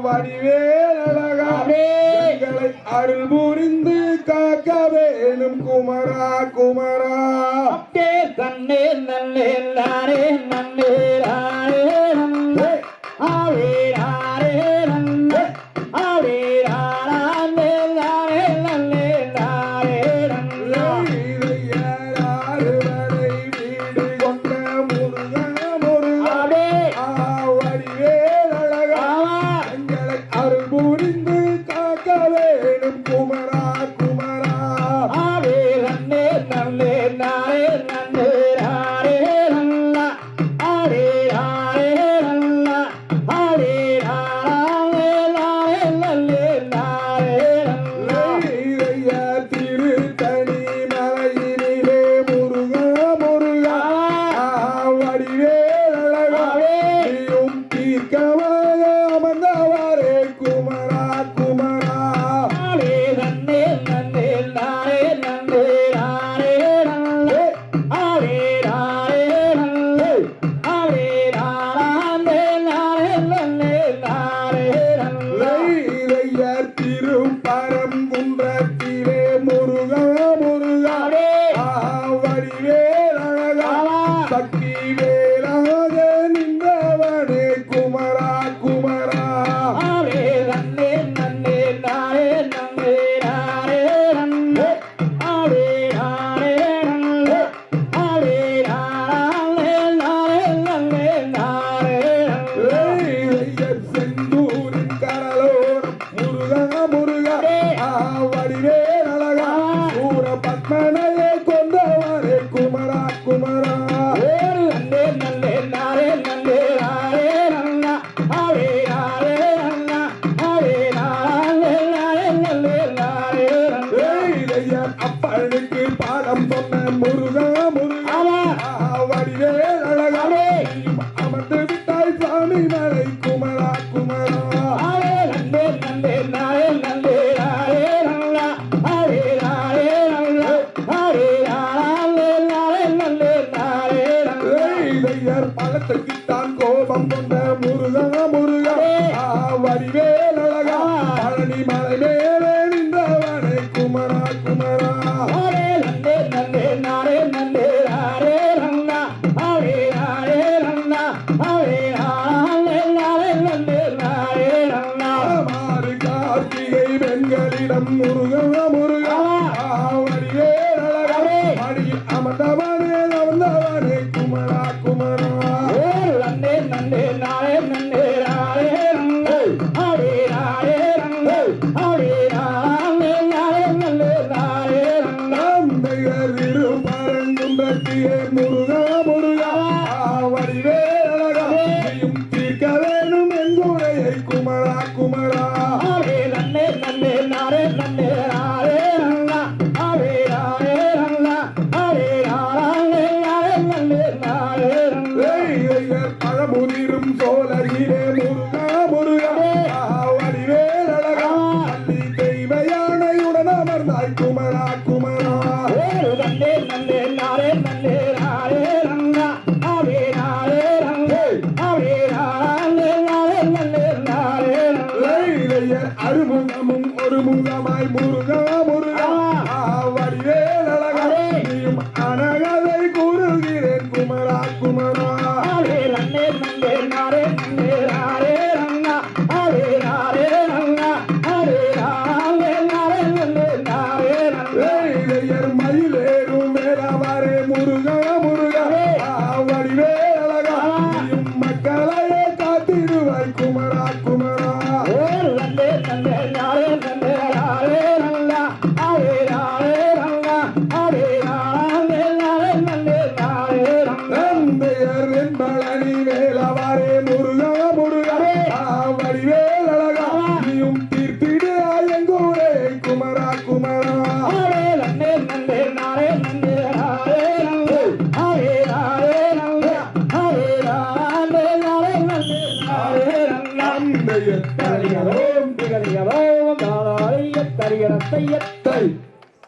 வடிவேலழகாவே எங்களை அருள் புரிந்து காக்க வேணும் குமரா குமரா தன்னே நல்லே நாரே நன்னே ராரே நன்னே ஆவே ராரே நன்னே ஆவே ராரே நாரே நன்னே ராரே நன்னே அறுவடை வீடு கொண்ட முருகா முருகாவே வடிவேலழகா எங்களை அருள் புரிந்து காக்க வேணும் குமரா குமரா ஆவே நன்னே நல்லே நாரே நன்னே ராரே நன்னா ஆவே ராரே நன்னா ஆவே ராரே நாரே நன்னே நாரே நன்னா திருத்தணி மலையினிலே முருகா முருகா வடிவேலழகாவே நீயும் தீர்க்கமாக அமர்ந்தவரே குமரா குமரா ஆவே நன்னே நன்னே நாரே நன்னே ராரே நன்னே ஆவே ராரே நன்னே ஆவே ராரே நாரே நன்னே நாரே நன்னே திருப்பரங்குன்றத்திலே முருகா முருகா வடிவேலழகா சக்தி வேலாக நின்றவனே குமரா குமரா ஆவே நன்னே நன்னே நாரே நன்னே ராரே நன்னே ஆவே ராரே நன்னே ஆவே ராரே நாரே நன்னே நாரே நன்னே செந்தூரின் கடலோரம் முருகா முருகா வடிவேலழகா சூர பத்மனையே கொண்டவரே குமரா குமரா ஏறு நன்னே நன்னே நாரே நன்னே ராரே நன்னா ஆவே ராரே நன்னா ஆவே ராரே நாரே நன்னே நாரே நன்னே அப்பனுக்கு பாடம் சொன்ன முருகா முருகா வடிவேலழகா அமர்ந்து விட்டாய் சாமி மலை குமரா குமரா ஆவே நன்னே நன்னே நாரே நன்னே ராரே நன்னா ஆவே ராரே நன்னா ஆவே ராரே நாரே நன்னே நாரே நன்னே பழத்துக்குத்தான் கோபம் கொண்ட முருகா முருகா வடிவேலழகா பழனி மலை மேலே நின்றவனே குமரா குமரா ஆவே நன்னே நன்னே நாரே நன்னே ராரே நன்னா ஆவே ராரே நன்னா ஆவே ராரே நாரே நன்னே நாரே நன்னா மாறு கார்த்திகை பெண்களிடம் முருகா முருகா வடிவேலழகா மடியில் அமர்ந்தவனே அமர்ந்தவனே குமரா குமரா ஏறு நன்னே நன்னே நாரே நன்னே ராரே நன்னே ஆவே ராரே நன்னே ஆவே ராரே நாரே நன்னே நாரே நன்னா திருப்பரங்குன்றத்திலே முருகா முருகா வடிவேலழகா நீயும் தீர்க்க வேணும் என் குறையை குமரா குமரா ஆவே நன்னே நன்னே நாரே நன்னே ராரே நன்னா ஆவே ராரே நன்னா ஆவே ராரே நாரே நன்னே நாரே நன்னா பழமுதிரும் சோழகிலே முருகா முருகா வடிவேலழகா பள்ளி தெய்வ யானையுடன் அமர்ந்தாய் குமரா குமரா ஏறு நன்னே நன்னே நாரே நன்னே ராரே நன்னா ஆவே ராரே நன்னே ஆவே ராரே நாரே நன்னே நாரே நன்னா அருமுகமும் ஒரு முகமாய் முருகா முருகா வடிவேலழகா நீயும் அனகதை கூறுகிறேன் குமரா குமரா ஆவே நன்னே நன்னே நாரே நன்னே ராரே நன்னா ஆவே ராரே நன்னா ஆவே ராரே நாரே நன்னே நாரே நன்னா மயிலேறும் மேலவரே முருகா முருகா வடிவேலழகா நீயும் மக்களையே காத்திடுவாய் குமரா குமரா ஏறு நன்னே நன்னே நாரே நன்னே ராரே நன்னா ஆவே ராரே நன்னா ஆவே ராரே நாரே நன்னே நாரே நன்னா நந்தையர் பழனி வேலவரே முருகா முருகா வடிவேலழகா நீயும் தீர்த்திடு எங்கூரே குமரா குமரா ஆவே நன்னே நன்னே நாரே நன்னே ராரே நன்னே ஆவே ராரே நன்னே ஆவே ராரே நாரே நன்னே நாரே நன்னா நந்தையர் தரிகரோம் திகரிகரோம் தாராளிய தரிகரத்தைய